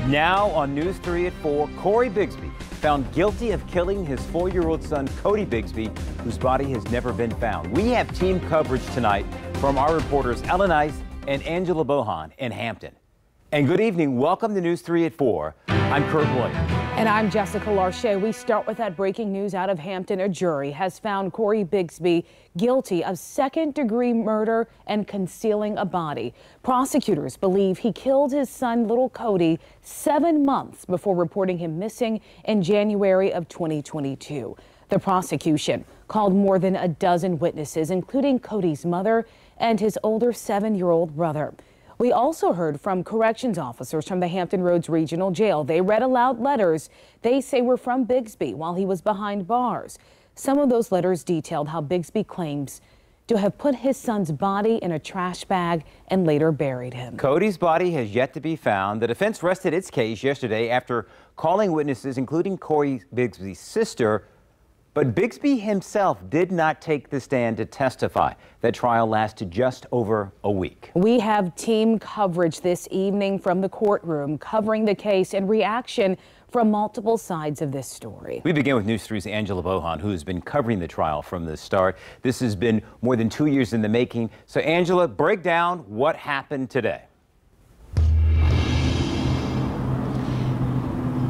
Now on News 3 at 4, Cory Bigsby found guilty of killing his 4-year-old son, Codi Bigsby, whose body has never been found. We have team coverage tonight from our reporters Ellen Ice and Angela Bohan in Hampton. And good evening. Welcome to News 3 at 4. I'm Kurt Williams. And I'm Jessica Larche. We start with that breaking news out of Hampton. A jury has found Cory Bigsby guilty of second-degree murder and concealing a body. Prosecutors believe he killed his son, little Codi, 7 months before reporting him missing in January of 2022. The prosecution called more than a dozen witnesses, including Codi's mother and his older 7-year-old brother. We also heard from corrections officers from the Hampton Roads Regional Jail. They read aloud letters they say were from Bigsby while he was behind bars. Some of those letters detailed how Bigsby claims to have put his son's body in a trash bag and later buried him. Codi's body has yet to be found. The defense rested its case yesterday after calling witnesses, including Cory Bigsby's sister. But Bigsby himself did not take the stand to testify. That trial lasted just over a week. We have team coverage this evening from the courtroom covering the case and reaction from multiple sides of this story. We begin with News 3's Angela Bohan, who has been covering the trial from the start. This has been more than 2 years in the making. So, Angela, break down what happened today.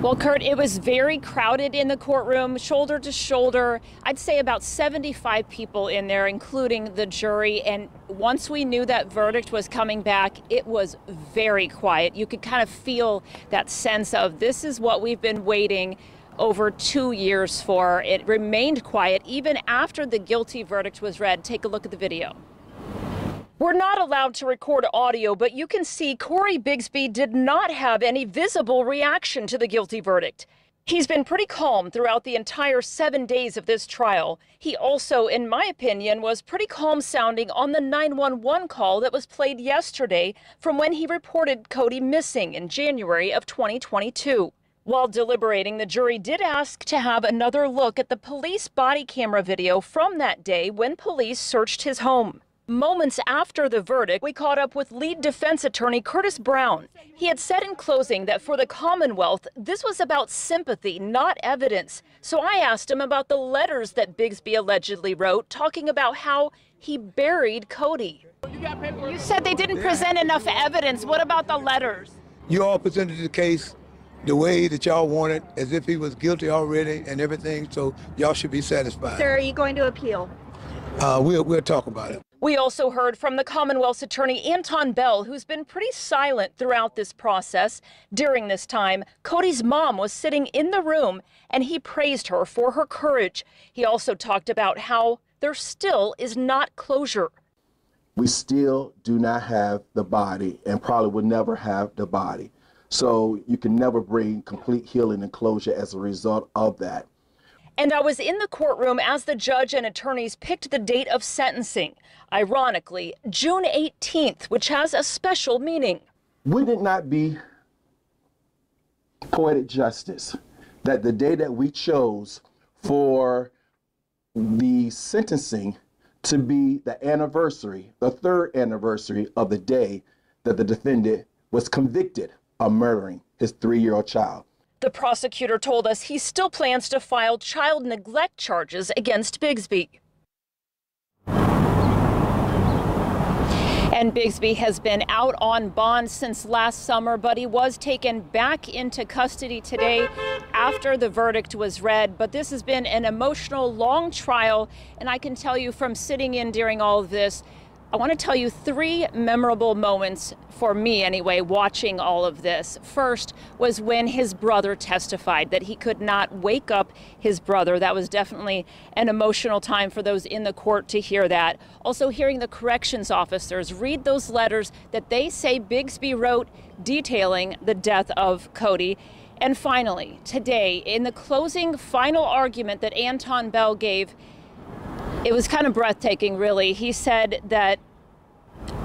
Well, Kurt, it was very crowded in the courtroom, shoulder to shoulder. I'd say about 75 people in there, including the jury. And once we knew that verdict was coming back, it was very quiet. You could kind of feel that sense of this is what we've been waiting over 2 years for. It remained quiet even after the guilty verdict was read. Take a look at the video. We're not allowed to record audio, but you can see Cory Bigsby did not have any visible reaction to the guilty verdict. He's been pretty calm throughout the entire 7 days of this trial. He also, in my opinion, was pretty calm sounding on the 911 call that was played yesterday from when he reported Codi missing in January of 2022. While deliberating, the jury did ask to have another look at the police body camera video from that day when police searched his home. Moments after the verdict, we caught up with lead defense attorney Curtis Brown. He had said in closing that for the Commonwealth, this was about sympathy, not evidence. So I asked him about the letters that Bigsby allegedly wrote, talking about how he buried Codi. You said they didn't present enough evidence. What about the letters? You all presented the case the way that y'all wanted, as if he was guilty already and everything, so y'all should be satisfied. Sir, are you going to appeal? We'll talk about it. We also heard from the Commonwealth's attorney, Anton Bell, who's been pretty silent throughout this process. During this time, Codi's mom was sitting in the room, and he praised her for her courage. He also talked about how there still is not closure. We still do not have the body and probably will never have the body. So you can never bring complete healing and closure as a result of that. And I was in the courtroom as the judge and attorneys picked the date of sentencing. Ironically, June 18th, which has a special meaning. Would it not be poetic justice that the day that we chose for the sentencing to be the anniversary, the third anniversary of the day that the defendant was convicted of murdering his 3-year-old child? The prosecutor told us he still plans to file child neglect charges against Bigsby. And Bigsby has been out on bond since last summer, but he was taken back into custody today after the verdict was read. But this has been an emotional, long trial, and I can tell you from sitting in during all of this, I want to tell you 3 memorable moments, for me anyway, watching all of this. First was when his brother testified that he could not wake up his brother. That was definitely an emotional time for those in the court to hear that. Also hearing the corrections officers read those letters that they say Bigsby wrote detailing the death of Codi. And finally, today, in the closing final argument that Anton Bell gave, it was kind of breathtaking, really. He said that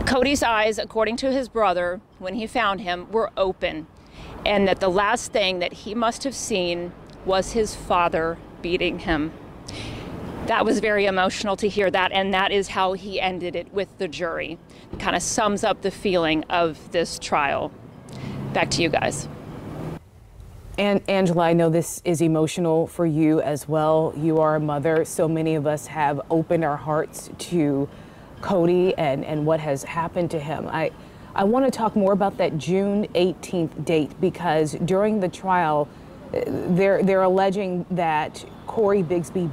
Codi's eyes, according to his brother, when he found him, were open, and that the last thing that he must have seen was his father beating him. That was very emotional to hear that, and that is how he ended it with the jury. It kind of sums up the feeling of this trial. Back to you guys. And Angela, I know this is emotional for you as well. You are a mother. So many of us have opened our hearts to Codi and what has happened to him. I want to talk more about that June 18th date, because during the trial, they're alleging that Cory Bigsby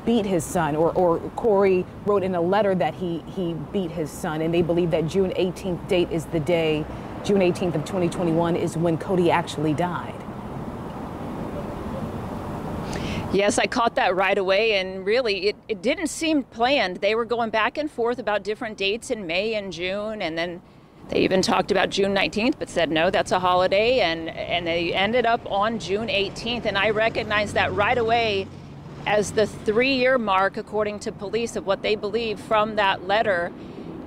beat his son, or Cory wrote in a letter that he beat his son, and they believe that June 18th date is the day, June 18th of 2021, is when Codi actually died. Yes, I caught that right away, and really it didn't seem planned. They were going back and forth about different dates in May and June, and then they even talked about June 19th, but said no, that's a holiday, and they ended up on June 18th, and I recognized that right away as the 3-year mark, according to police, of what they believe from that letter.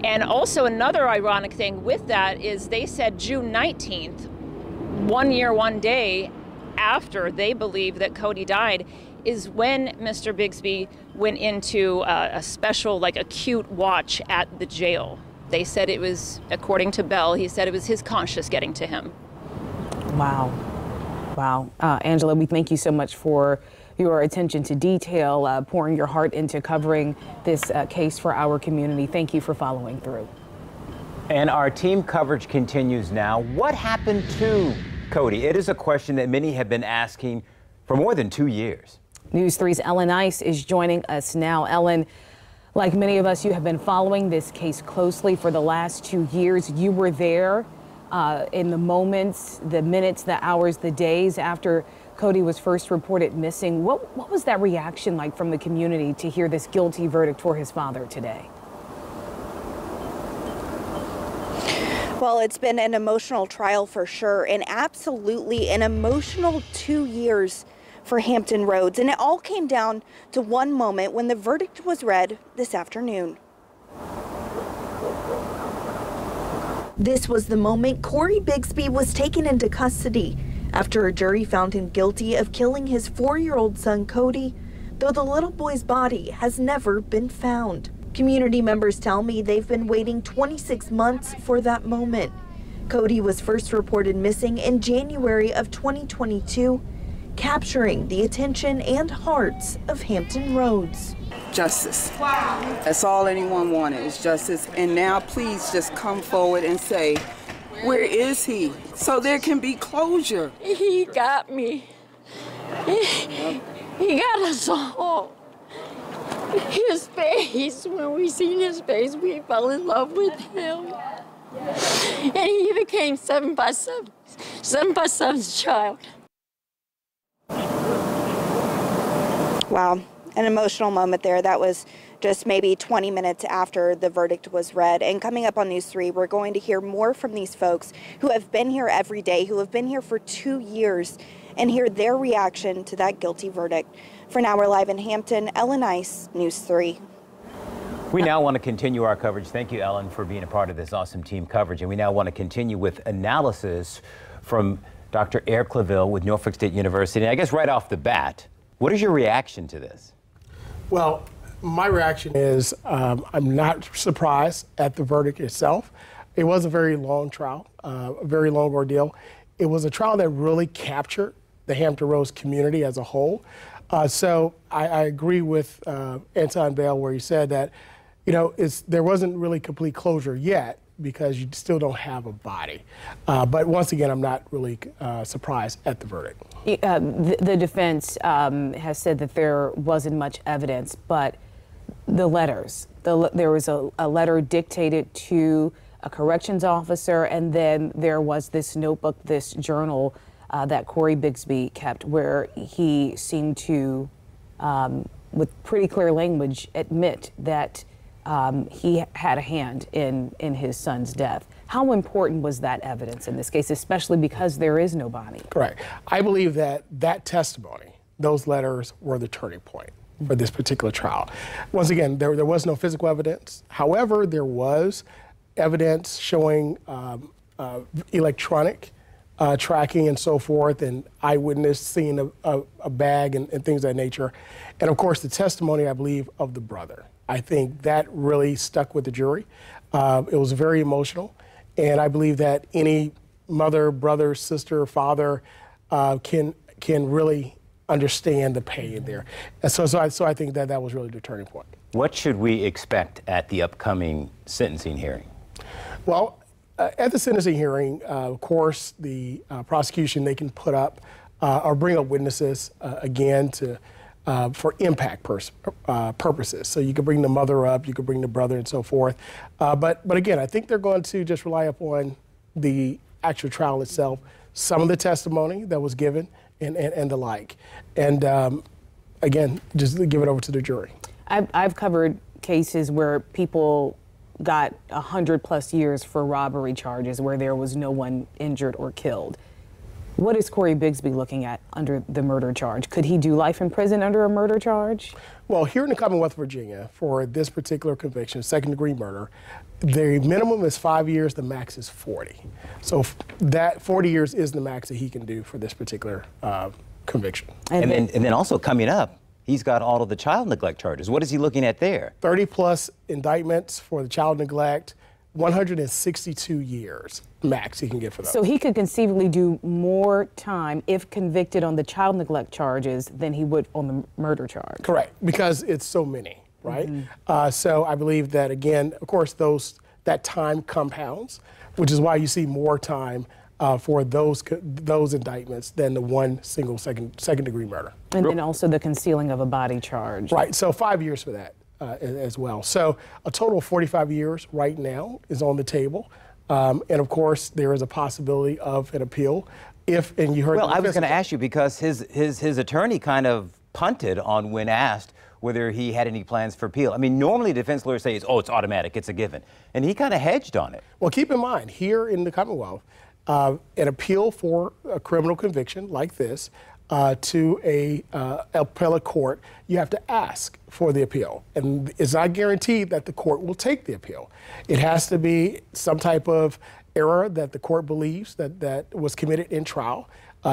And also another ironic thing with that is they said June 19th, 1 year, 1 day after they believe that Codi died, is when Mr. Bigsby went into a special, like, acute watch at the jail. They said it was, according to Bell, he said it was his conscience getting to him. Wow. Wow. Angela, we thank you so much for your attention to detail, pouring your heart into covering this case for our community. Thank you for following through. And our team coverage continues now. What happened to Codi? It is a question that many have been asking for more than 2 years. News 3's Ellen Ice is joining us now. Ellen, like many of us, you have been following this case closely for the last 2 years. You were there in the moments, the minutes, the hours, the days after Codi was first reported missing. What was that reaction like from the community to hear this guilty verdict for his father today? Well, it's been an emotional trial for sure, and absolutely an emotional 2 years for Hampton Roads. And it all came down to one moment when the verdict was read this afternoon. This was the moment Cory Bigsby was taken into custody after a jury found him guilty of killing his 4-year-old son, Codi, though the little boy's body has never been found. Community members tell me they've been waiting 26 months for that moment. Codi was first reported missing in January of 2022, capturing the attention and hearts of Hampton Roads. Justice. Wow. That's all anyone wanted, is justice. And now please just come forward and say, where is he? So there can be closure. He got me. He got us all. His face, when we seen his face, we fell in love with him. And he became 7x7's child. Wow, an emotional moment there. That was just maybe 20 minutes after the verdict was read. And coming up on News 3, we're going to hear more from these folks who have been here every day, who have been here for 2 years, and hear their reaction to that guilty verdict. For now, we're live in Hampton. Ellen Ice, News 3. We now want to continue our coverage. Thank you, Ellen, for being a part of this awesome team coverage. And we now want to continue with analysis from Dr. Eric Claville with Norfolk State University. And I guess right off the bat, what is your reaction to this? Well, my reaction is I'm not surprised at the verdict itself. It was a very long trial, a very long ordeal. It was a trial that really captured the Hampton Roads community as a whole. So I agree with Anton Bell where he said that, you know, there wasn't really complete closure yet because you still don't have a body. But once again, I'm not really surprised at the verdict. The defense has said that there wasn't much evidence, but the letters, there was a letter dictated to a corrections officer, and then there was this notebook, this journal that Cory Bigsby kept, where he seemed to, with pretty clear language, admit that he had a hand in his son's death. How important was that evidence in this case, especially because there is no body? Correct. I believe that testimony, those letters, were the turning point for this particular trial. Once again, there was no physical evidence. However, there was evidence showing electronic tracking and so forth, and eyewitness seeing a bag and things of that nature. And of course, the testimony, I believe, of the brother. I think that really stuck with the jury. It was very emotional, and I believe that any mother, brother, sister, father can really understand the pain there. And so I think that was really the turning point. What should we expect at the upcoming sentencing hearing? Well, at the sentencing hearing, of course, the prosecution, they can put up or bring up witnesses again for impact purposes. So you can bring the mother up, you can bring the brother and so forth. But again, I think they're going to just rely upon the actual trial itself, some of the testimony that was given and the like. And again, just give it over to the jury. I've covered cases where people got 100+ years for robbery charges where there was no one injured or killed. What is Cory Bigsby looking at under the murder charge? Could he do life in prison under a murder charge? Well, here in the Commonwealth of Virginia, for this particular conviction, second-degree murder, the minimum is 5 years, the max is 40. So that 40 years is the max that he can do for this particular conviction. And then also coming up, he's got all of the child neglect charges. What is he looking at there? 30+ indictments for the child neglect, 162 years max he can get for those. So he could conceivably do more time if convicted on the child neglect charges than he would on the murder charge. Correct, because it's so many, right? So I believe that, again, of course, that time compounds, which is why you see more time for those indictments than the one single second-degree murder. And then also the concealing of a body charge. Right, so 5 years for that. As well. So a total of 45 years right now is on the table. And of course, there is a possibility of an appeal and you heard. Well, I was going to ask you because his attorney kind of punted on when asked whether he had any plans for appeal. I mean, normally defense lawyers say, oh, it's automatic, it's a given. And he kind of hedged on it. Well, keep in mind, here in the Commonwealth, an appeal for a criminal conviction like this to a appellate court, you have to ask for the appeal. And it's not guaranteed that the court will take the appeal. It has to be some type of error that the court believes that was committed in trial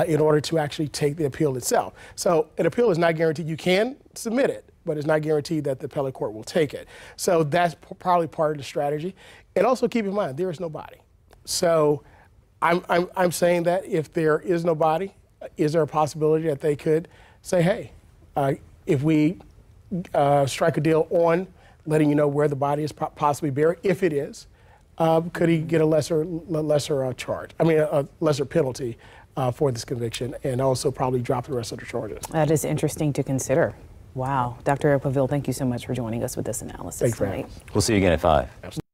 in order to actually take the appeal itself. So an appeal is not guaranteed. You can submit it, but it's not guaranteed that the appellate court will take it. So that's probably part of the strategy. And also keep in mind, there is no body. So I'm saying that if there is no body, is there a possibility that they could say, hey, if we strike a deal on letting you know where the body is possibly buried, if it is, could he get a lesser charge? I mean, a lesser penalty for this conviction, and also probably drop the rest of the charges. That is interesting to consider. Wow. Dr. Eric Pavil, thank you so much for joining us with this analysis tonight. We'll see you again at 5. Absolutely.